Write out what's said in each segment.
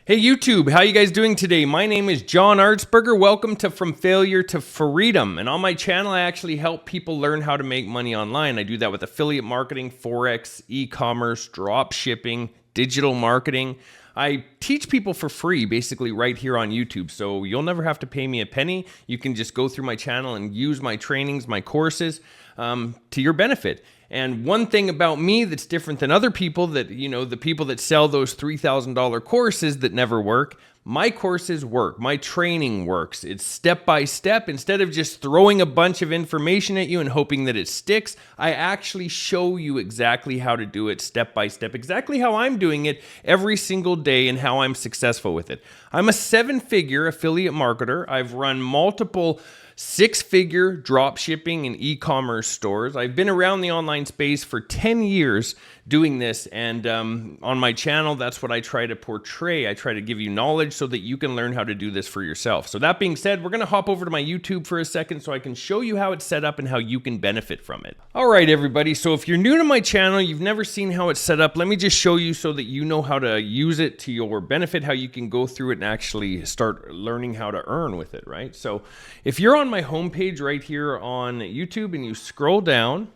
Hey YouTube, how you guys doing today? My name is John Artsberger. Welcome to From Failure to Freedom. And on my channel, I actually help people learn how to make money online. I do that with affiliate marketing, Forex, e-commerce, drop shipping, digital marketing. I teach people for free, basically right here on YouTube. So you'll never have to pay me a penny. You can just go through my channel and use my trainings, my courses to your benefit. And one thing about me that's different than other people that, the people that sell those $3,000 courses that never work, my courses work. My training works. It's step by step. Instead of just throwing a bunch of information at you and hoping that it sticks, I actually show you exactly how to do it step by step, exactly how I'm doing it every single day and how I'm successful with it. I'm a 7-figure affiliate marketer. I've run multiple 6-figure drop shipping and e-commerce stores. I've been around the online space for 10 years doing this, and on my channel, that's what I try to portray. I try to give you knowledge so that you can learn how to do this for yourself. So that being said, we're going to hop over to my YouTube for a second so I can show you how it's set up and how you can benefit from it. All right, everybody. So if you're new to my channel, you've never seen how it's set up, let me just show you so that you know how to use it to your benefit, how you can go through it and actually start learning how to earn with it, right? So if you're on my homepage right here on YouTube and you scroll down,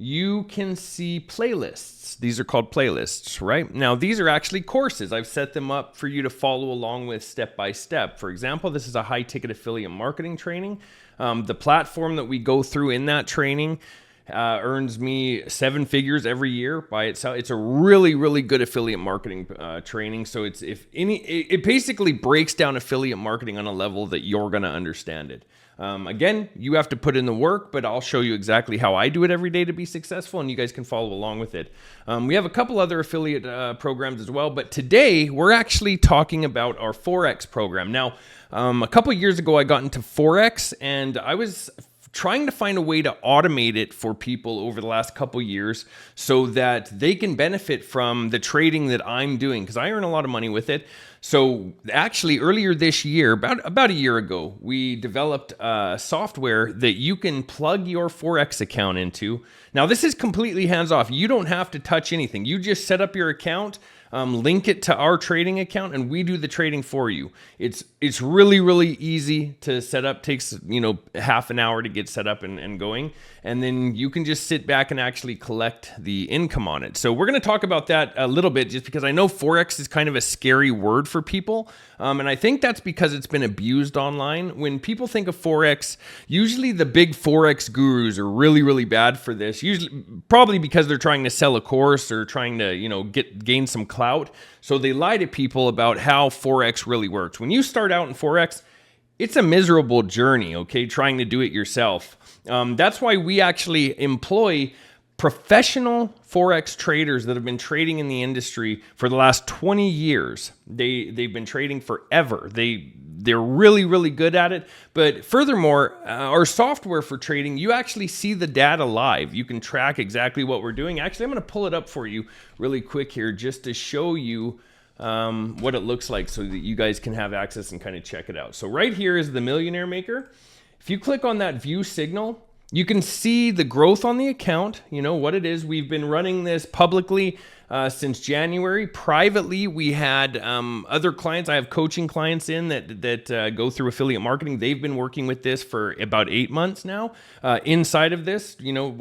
you can see playlists. These are called playlists, right? Now, these are actually courses. I've set them up for you to follow along with step by step. For example, this is a high-ticket affiliate marketing training. The platform that we go through in that training earns me 7 figures every year by itself. It's a really, really good affiliate marketing training. So it basically breaks down affiliate marketing on a level that you're going to understand it. Again, you have to put in the work, but I'll show you exactly how I do it every day to be successful, and you guys can follow along with it. We have a couple other affiliate programs as well, but today we're actually talking about our Forex program. Now, a couple years ago, I got into Forex, and I was trying to find a way to automate it for people over the last couple years so that they can benefit from the trading that I'm doing, because I earn a lot of money with it. So actually earlier this year, about a year ago, we developed software that you can plug your Forex account into. Now, this is completely hands-off. You don't have to touch anything. You just set up your account, link it to our trading account, and we do the trading for you. It's really, really easy to set up. Takes, half an hour to get set up and going. And then you can just sit back and actually collect the income on it. So we're going to talk about that a little bit, just because I know Forex is kind of a scary word for people. And I think that's because it's been abused online. When people think of Forex, usually the big Forex gurus are really, really bad for this. Usually, probably because they're trying to sell a course or trying to, gain some clout. So they lie to people about how Forex really works. When you start out in Forex, it's a miserable journey, okay, trying to do it yourself. That's why we actually employ professional Forex traders that have been trading in the industry for the last 20 years. They've been trading forever. They're really, really good at it. But furthermore, our software for trading, you actually see the data live. You can track exactly what we're doing. Actually, I'm going to pull it up for you really quick here just to show you what it looks like so that you guys can have access and kind of check it out. So right here is the Millionaire Maker. If you click on that view signal, you can see the growth on the account, what it is. We've been running this publicly since January. Privately, we had other clients. I have coaching clients in that go through affiliate marketing. They've been working with this for about 8 months now inside of this,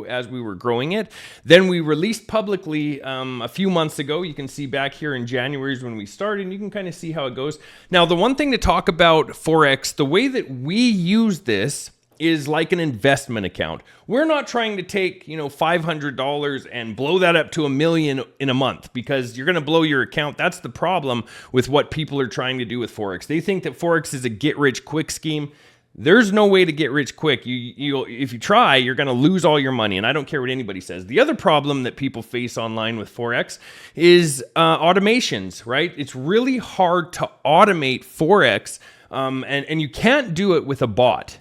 as we were growing it. Then we released publicly a few months ago. You can see back here in January is when we started, and you can kind of see how it goes. Now, the one thing to talk about Forex, the way that we use this is like an investment account. We're not trying to take, $500 and blow that up to $1 million in a month, because you're going to blow your account. That's the problem with what people are trying to do with Forex. They think that Forex is a get-rich-quick scheme. There's no way to get rich quick. If you try, you're going to lose all your money, and I don't care what anybody says. The other problem that people face online with Forex is automations, right? It's really hard to automate Forex. And you can't do it with a bot.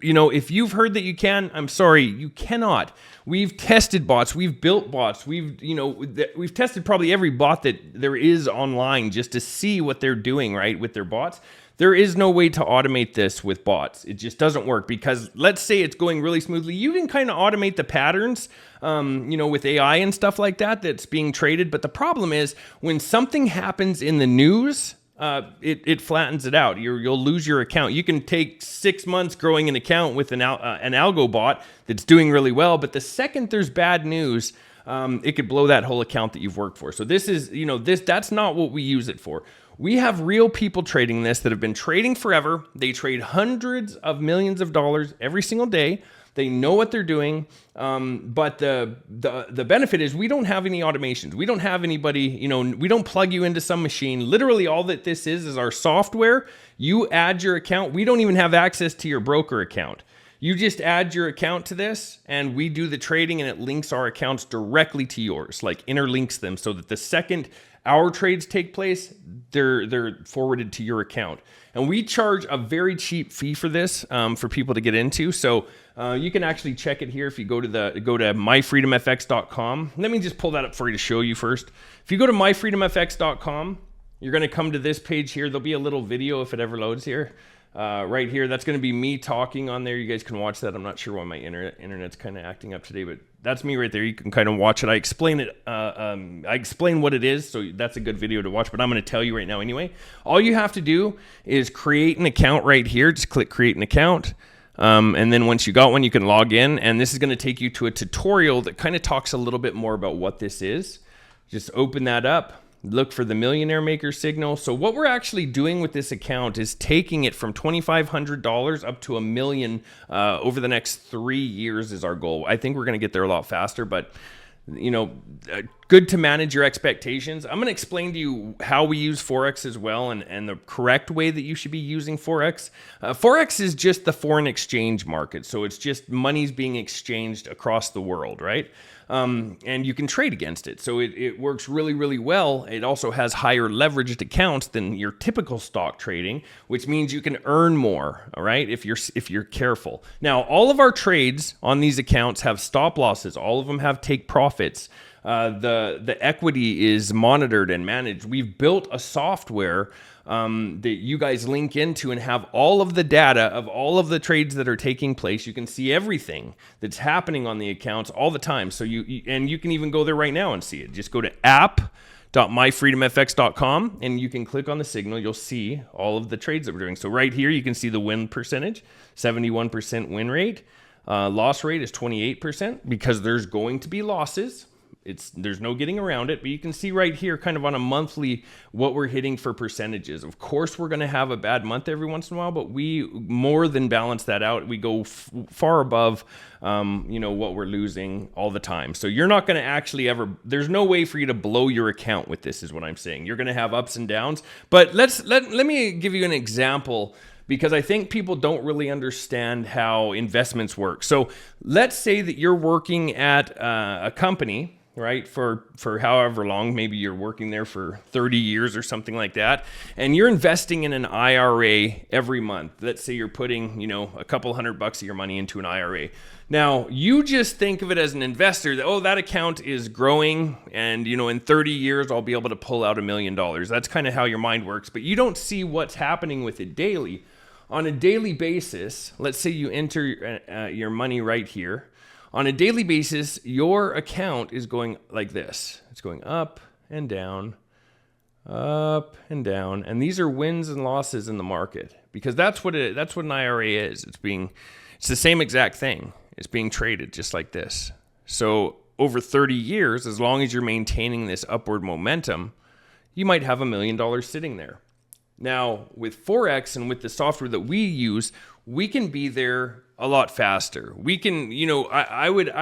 If you've heard that you can, I'm sorry, you cannot. We've tested bots. We've built bots. We've tested probably every bot that there is online just to see what they're doing, right, with their bots. There is no way to automate this with bots. It just doesn't work, because let's say it's going really smoothly. You can kind of automate the patterns, with AI and stuff like that that's being traded. But the problem is when something happens in the news, it flattens it out. You'll lose your account. You can take 6 months growing an account with an algo bot that's doing really well, but the second there's bad news, it could blow that whole account that you've worked for. So this is, that's not what we use it for. We have real people trading this that have been trading forever. They trade hundreds of millions of dollars every single day. They know what they're doing, but the benefit is we don't have any automations. We don't have anybody, we don't plug you into some machine. Literally all that this is our software. You add your account. We don't even have access to your broker account. You just add your account to this and we do the trading, and it links our accounts directly to yours, like interlinks them so that the second our trades take place, they're forwarded to your account. And we charge a very cheap fee for this for people to get into. So you can actually check it here if you go to myfreedomfx.com. Let me just pull that up for you to show you first. If you go to myfreedomfx.com, you're going to come to this page here. There'll be a little video if it ever loads here. Right here, that's going to be me talking on there. You guys can watch that. I'm not sure why my internet's kind of acting up today, but that's me right there. You can kind of watch it. I explain it. I explain what it is, so that's a good video to watch, but I'm going to tell you right now anyway. All you have to do is create an account right here. Just click create an account. And then once you got one, you can log in, and this is going to take you to a tutorial that kind of talks a little bit more about what this is. Just open that up. Look for the Millionaire Maker signal. So what we're actually doing with this account is taking it from $2,500 up to $1 million over the next 3 years is our goal. I think we're going to get there a lot faster, but good to manage your expectations. I'm going to explain to you how we use Forex as well, and the correct way that you should be using Forex. Forex is just the foreign exchange market. So it's just money's being exchanged across the world, right? And you can trade against it. So it works really, really well. It also has higher leveraged accounts than your typical stock trading, which means you can earn more, all right, if you're careful. Now, all of our trades on these accounts have stop losses. All of them have take profits. The equity is monitored and managed. We've built a software that you guys link into and have all of the data of all of the trades that are taking place. You can see everything that's happening on the accounts all the time. So you can even go there right now and see it. Just go to app.myfreedomfx.com and you can click on the signal. You'll see all of the trades that we're doing. So right here, you can see the win percentage, 71% win rate. Loss rate is 28% because there's going to be losses. There's no getting around it, but you can see right here kind of on a monthly what we're hitting for percentages. Of course, we're going to have a bad month every once in a while, but we more than balance that out. We go far above what we're losing all the time. So you're not going to actually there's no way for you to blow your account with this is what I'm saying. You're going to have ups and downs, but let me give you an example, because I think people don't really understand how investments work. So let's say that you're working at a company, right, for however long, maybe you're working there for 30 years or something like that, and you're investing in an IRA every month. Let's say you're putting, a couple $100 of your money into an IRA. Now, you just think of it as an investor that, that account is growing and, in 30 years, I'll be able to pull out $1 million. That's kind of how your mind works, but you don't see what's happening with it daily. On a daily basis, let's say you enter your money right here. On a daily basis, your account is going like this. It's going up and down, and these are wins and losses in the market, because that's what an IRA is. It's the same exact thing. It's being traded just like this. So over 30 years, as long as you're maintaining this upward momentum, you might have $1 million sitting there. Now, with Forex and with the software that we use, we can be there a lot faster. We can, I would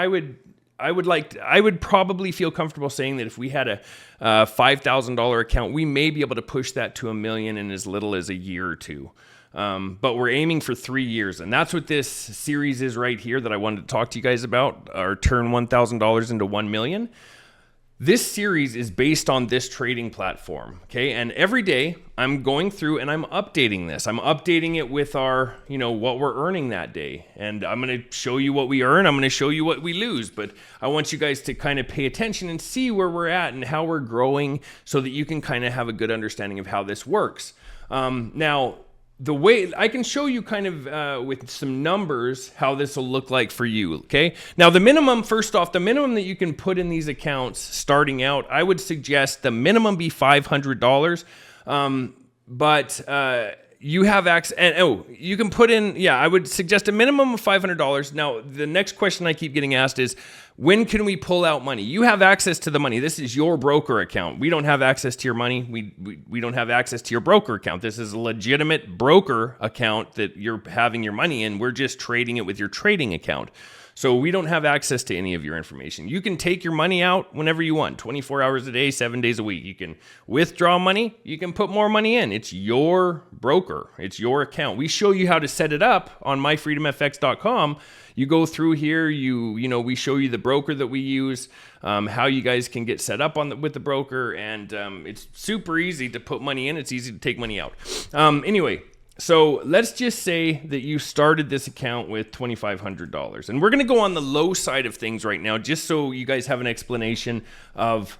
probably feel comfortable saying that if we had a $5,000 account, we may be able to push that to $1 million in as little as a year or two. But we're aiming for 3 years, and that's what this series is right here that I wanted to talk to you guys about, or turn $1,000 into $1 million. This series is based on this trading platform, okay? And every day I'm going through and I'm updating this. I'm updating it with our, what we're earning that day. And I'm going to show you what we earn. I'm going to show you what we lose. But I want you guys to kind of pay attention and see where we're at and how we're growing so that you can kind of have a good understanding of how this works. Now, the way I can show you kind of with some numbers how this will look like for you, okay? Now, the minimum that you can put in these accounts starting out, I would suggest the minimum be $500. you have access, and you can put in, I would suggest a minimum of $500. Now, the next question I keep getting asked is, when can we pull out money? You have access to the money. This is your broker account. We don't have access to your money. We don't have access to your broker account. This is a legitimate broker account that you're having your money in. We're just trading it with your trading account. So we don't have access to any of your information. You can take your money out whenever you want, 24 hours a day, 7 days a week. You can withdraw money. You can put more money in. It's your broker. It's your account. We show you how to set it up on myfreedomfx.com. You go through here, we show you the broker that we use, how you guys can get set up with the broker, and it's super easy to put money in. It's easy to take money out. Anyway, so let's just say that you started this account with $2,500, and we're going to go on the low side of things right now, just so you guys have an explanation of,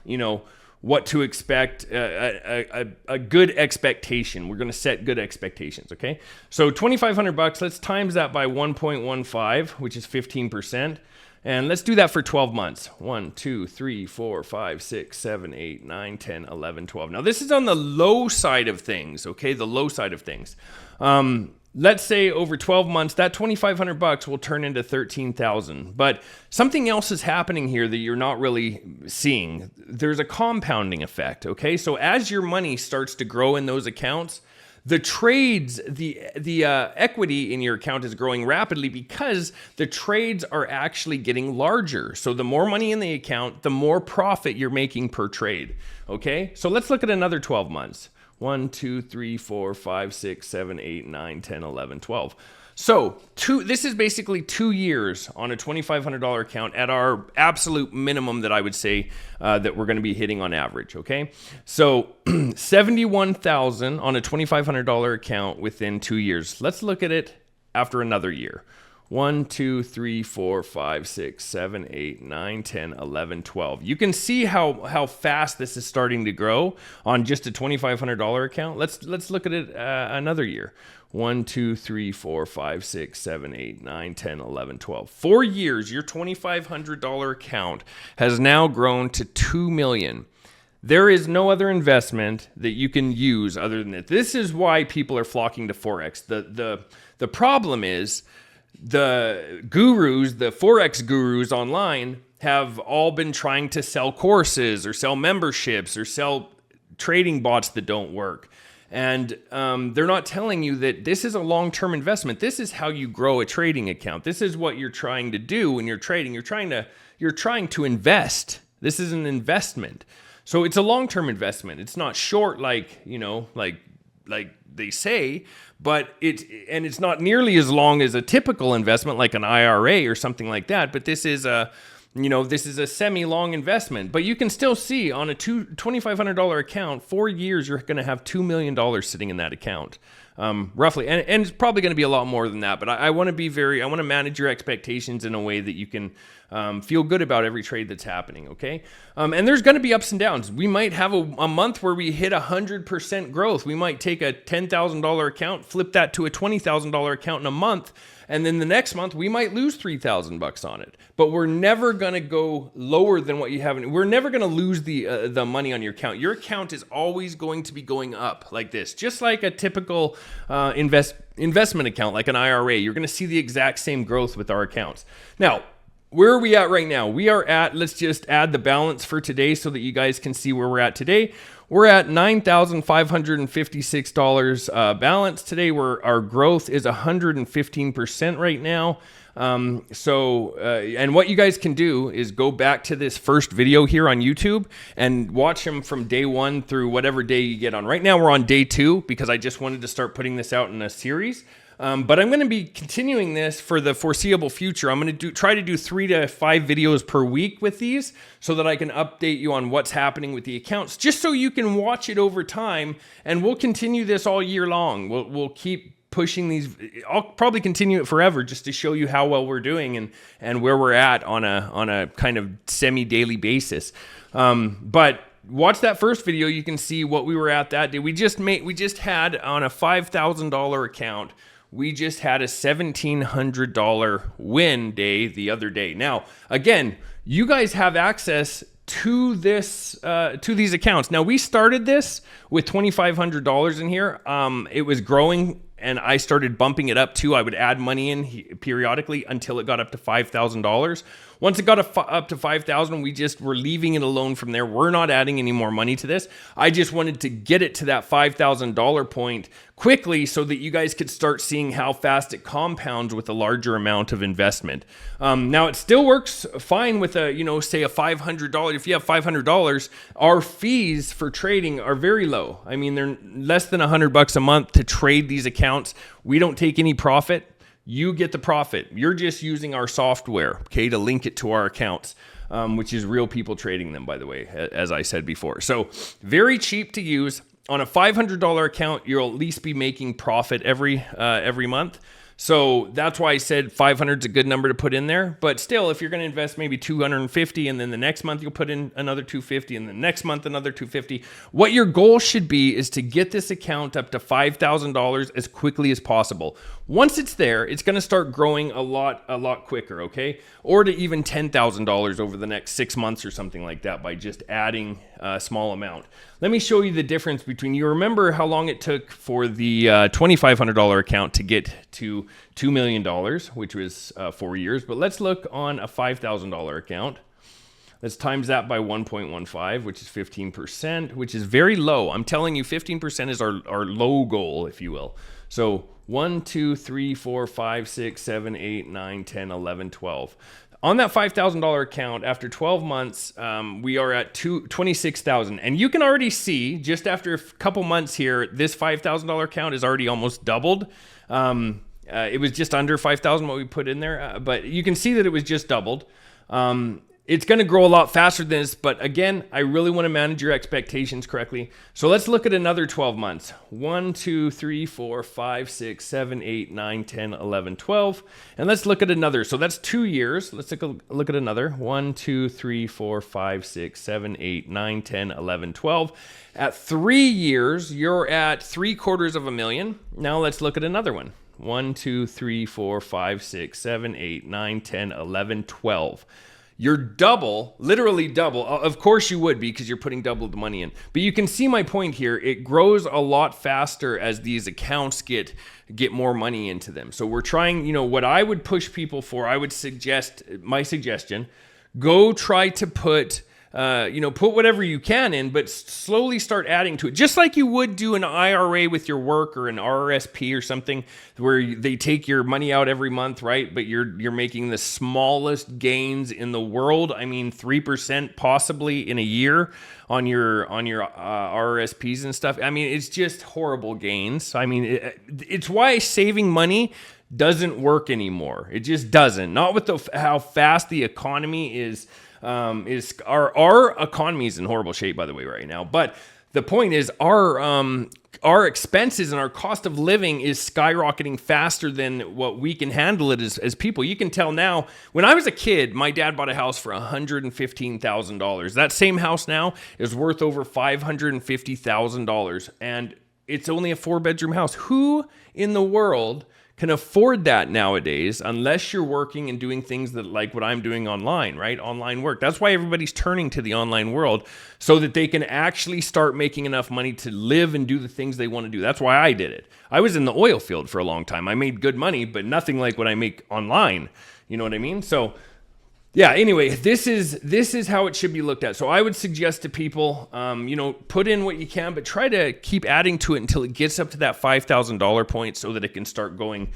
what to expect, a good expectation. We're going to set good expectations. Okay. So $2,500, let's times that by 1.15, which is 15%. And let's do that for 12 months. 1, 2, 3, 4, 5, 6, 7, 8, 9, 10, 11, 12. Now this is on the low side of things, okay? The low side of things. Let's say over 12 months, that $2,500 will turn into $13,000. But something else is happening here that you're not really seeing. There's a compounding effect, okay? So as your money starts to grow in those accounts, the trades, the equity in your account is growing rapidly because the trades are actually getting larger. So the more money in the account, the more profit you're making per trade. Okay, so let's look at another 12 months. 1, 2, 3, 4, 5, 6, 7, 8, 9, 10, 11, 12. So this is basically 2 years on a $2,500 account at our absolute minimum that I would say that we're going to be hitting on average, okay? So $71,000 on a $2,500 account within 2 years. Let's look at it after another year. 1, 2, 3, 4, 5, 6, 7, 8, 9, 10, 11, 12. You can see how fast this is starting to grow on just a $2,500 account. Let's look at it another year. 1, 2, 3, 4, 5, 6, 7, 8, 9, 10, 11, 12. 4 years, your $2,500 account has now grown to $2 million. There is no other investment that you can use other than it. This is why people are flocking to Forex. The problem is the gurus, the Forex gurus online have all been trying to sell courses or sell memberships or sell trading bots that don't work. And they're not telling you that this is a long-term investment. This is how you grow a trading account. This is what you're trying to do when you're trading. You're trying to invest. This is an investment. So it's a long-term investment. It's not short like they say, but it's not nearly as long as a typical investment like an IRA or something like that. But this is a semi-long investment, but you can still see on a $2,500 account, 4 years, you're going to have $2 million sitting in that account, roughly. And it's probably going to be a lot more than that, but I want to manage your expectations in a way that you can feel good about every trade that's happening, okay? And there's going to be ups and downs. We might have a month where we hit 100% growth. We might take a $10,000 account, flip that to a $20,000 account in a month, and then the next month we might lose $3,000 on it. But we're never going to go lower than what you have. We're never going to lose the money on your account. Your account is always going to be going up like this, just like a typical investment account, like an IRA. You're going to see the exact same growth with our accounts. Now, where are we at right now? We are at, let's just add the balance for today so that you guys can see where we're at today. We're at $9,556 balance today, where our growth is 115% right now. And what you guys can do is go back to this first video here on YouTube and watch them from day 1 through whatever day you get on. Right now we're on day 2 because I just wanted to start putting this out in a series. But I'm going to be continuing this for the foreseeable future. I'm going to try to do 3 to 5 videos per week with these so that I can update you on what's happening with the accounts, just so you can watch it over time. And we'll continue this all year long. We'll keep pushing these. I'll probably continue it forever just to show you how well we're doing and where we're at on a kind of semi-daily basis. But watch that first video. You can see what we were at that day. We just had on a $5,000 account. We just had a $1,700 win day the other day. Now, again, you guys have access to these accounts. Now, we started this with $2,500 in here. It was growing, and I started bumping it up too. I would add money in periodically until it got up to $5,000. Once it got up to $5,000, we just were leaving it alone from there. We're not adding any more money to this. I just wanted to get it to that $5,000 point quickly so that you guys could start seeing how fast it compounds with a larger amount of investment. Now, it still works fine with a, say a $500. If you have $500, our fees for trading are very low. I mean, they're less than $100 a month to trade these accounts. We don't take any profit. You get the profit. You're just using our software, okay, to link it to our accounts, which is real people trading them, by the way, as I said before. So very cheap to use. On a $500 account, you'll at least be making profit every month. So that's why I said 500 is a good number to put in there. But still, if you're going to invest maybe 250, and then the next month you'll put in another 250, and the next month another 250, what your goal should be is to get this account up to $5,000 as quickly as possible. Once it's there, it's going to start growing a lot quicker, okay? Or to even $10,000 over the next 6 months or something like that by just adding a small amount. Let me show you the difference between, you remember how long it took for the $2,500 account to get to $2 million, which was 4 years. But let's look on a $5,000 account. Let's times that by 1.15, which is 15%, which is very low. I'm telling you, 15% is our low goal, if you will. So 1, 2, 3, 4, 5, 6, 7, 8, 9, 10, 11, 12. On that $5,000 account, after 12 months, we are at $26,000. And you can already see, just after a couple months here, this $5,000 account is already almost doubled. It was just under $5,000 what we put in there, but you can see that it was just doubled. It's going to grow a lot faster than this, but again, I really want to manage your expectations correctly. So let's look at another 12 months. 1, 2, 3, 4, 5, 6, 7, 8, 9, 10, 11, 12. And let's look at another. So that's 2 years. Let's take a look at another. 1, 2, 3, 4, 5, 6, 7, 8, 9, 10, 11, 12. At 3 years, you're at $750,000. Now let's look at another one. 1, 2, 3, 4, 5, 6, 7, 8, 9, 10, 11, 12. You're double, literally double. Of course you would be, because you're putting double the money in. But you can see my point here. It grows a lot faster as these accounts get more money into them. So we're trying, what I would push people for, I would suggest, my suggestion, go try to put whatever you can in, but slowly start adding to it. Just like you would do an IRA with your work, or an RRSP or something, where they take your money out every month, right? But you're making the smallest gains in the world. I mean, 3% possibly in a year on your RRSPs and stuff. I mean, it's just horrible gains. I mean, it's why saving money doesn't work anymore. It just doesn't. Not with how fast the economy is. Our economy is in horrible shape, by the way, right now. But the point is, our expenses and our cost of living is skyrocketing faster than what we can handle it as people. You can tell now. When I was a kid, my dad bought a house for $115,000. That same house now is worth over $550,000, and it's only a 4-bedroom house. Who in the world can afford that nowadays, unless you're working and doing things that, like what I'm doing online, right? Online work. That's why everybody's turning to the online world, so that they can actually start making enough money to live and do the things they want to do. That's why I did it. I was in the oil field for a long time. I made good money, but nothing like what I make online. You know what I mean? So yeah, anyway, this is how it should be looked at. So I would suggest to people, put in what you can, but try to keep adding to it until it gets up to that $5,000 point, so that it can start going,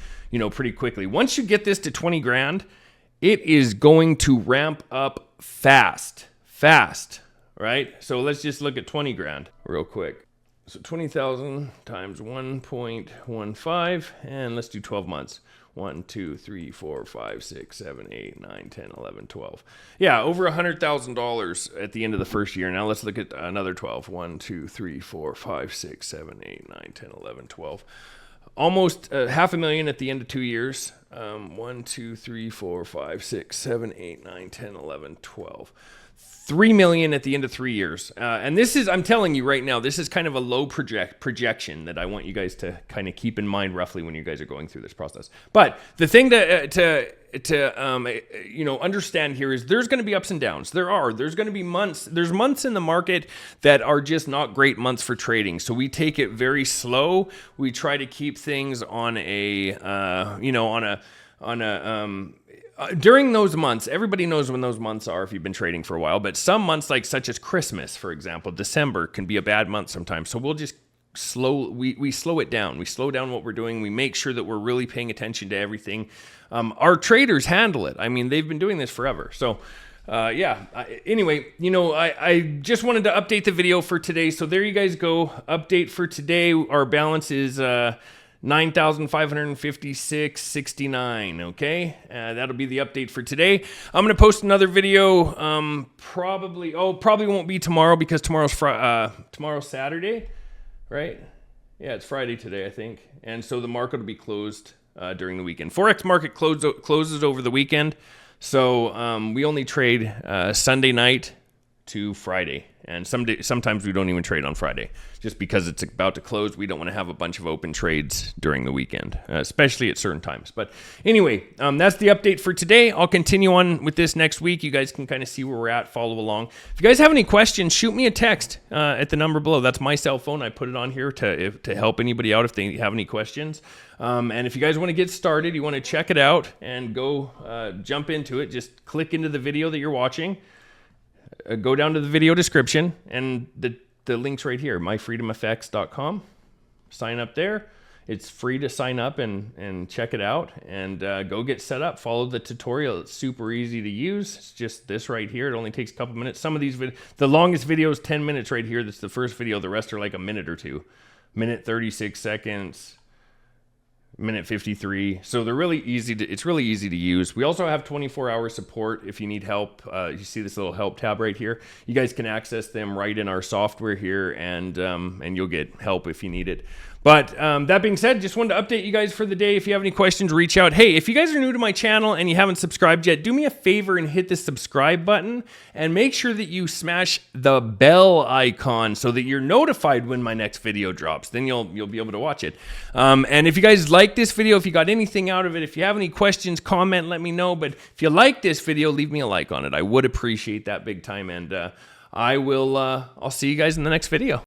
pretty quickly. Once you get this to 20 grand, it is going to ramp up fast, right? So let's just look at 20 grand real quick. So 20,000 times 1.15, and let's do 12 months. 1, 2, 3, 4, 5, 6, 7, 8, 9, 10, 11, 12. Yeah, over $100,000 at the end of the first year. Now let's look at another 12. 1, 2, 3, 4, 5, 6, 7, 8, 9, 10, 11, 12. Almost $500,000 at the end of 2 years. 1, 2, 3, 4, 5, 6, 7, 8, 9, 10, 11, 12. $3 million at the end of 3 years. And this is, I'm telling you right now, this is kind of a low projection that I want you guys to kind of keep in mind roughly when you guys are going through this process. But the thing to understand here is there's going to be ups and downs. There's going to be months. There's months in the market that are just not great months for trading. So we take it very slow. We try to keep things on during those months. Everybody knows when those months are if you've been trading for a while, but some months, like such as Christmas, for example, December can be a bad month sometimes. So we'll just we slow it down. We slow down what we're doing. We make sure that we're really paying attention to everything. Our traders handle it. I mean, they've been doing this forever. So anyway, I just wanted to update the video for today. So there you guys go. Update for today. Our balance is 9,556.69. Okay, that'll be the update for today. I'm gonna post another video. Probably won't be tomorrow because tomorrow's Saturday, right? Yeah, it's Friday today, I think, and so the market will be closed during the weekend. Forex market closes over the weekend, so we only trade Sunday night to Friday. And sometimes we don't even trade on Friday just because it's about to close. We don't want to have a bunch of open trades during the weekend, especially at certain times. But anyway, that's the update for today. I'll continue on with this next week. You guys can kind of see where we're at, follow along. If you guys have any questions, shoot me a text at the number below. That's my cell phone. I put it on here to help anybody out if they have any questions. And if you guys want to get started, you want to check it out and go jump into it, just click into the video that you're watching. Go down to the video description and the link's right here, myfreedomfx.com. Sign up there. It's free to sign up and check it out, and go get set up. Follow the tutorial. It's super easy to use. It's just this right here. It only takes a couple minutes. Some of these the longest video is 10 minutes right here. That's the first video. The rest are like a minute or two. Minute 36 seconds. Minute 53. So they're really easy it's really easy to use. We also have 24-hour support if you need help. You see this little help tab right here. You guys can access them right in our software here, and you'll get help if you need it. But that being said, just wanted to update you guys for the day. If you have any questions, reach out. Hey, if you guys are new to my channel and you haven't subscribed yet, do me a favor and hit the subscribe button, and make sure that you smash the bell icon so that you're notified when my next video drops. Then you'll be able to watch it. And if you guys like this video, if you got anything out of it, if you have any questions, comment, let me know. But if you like this video, leave me a like on it. I would appreciate that big time. And I'll see you guys in the next video.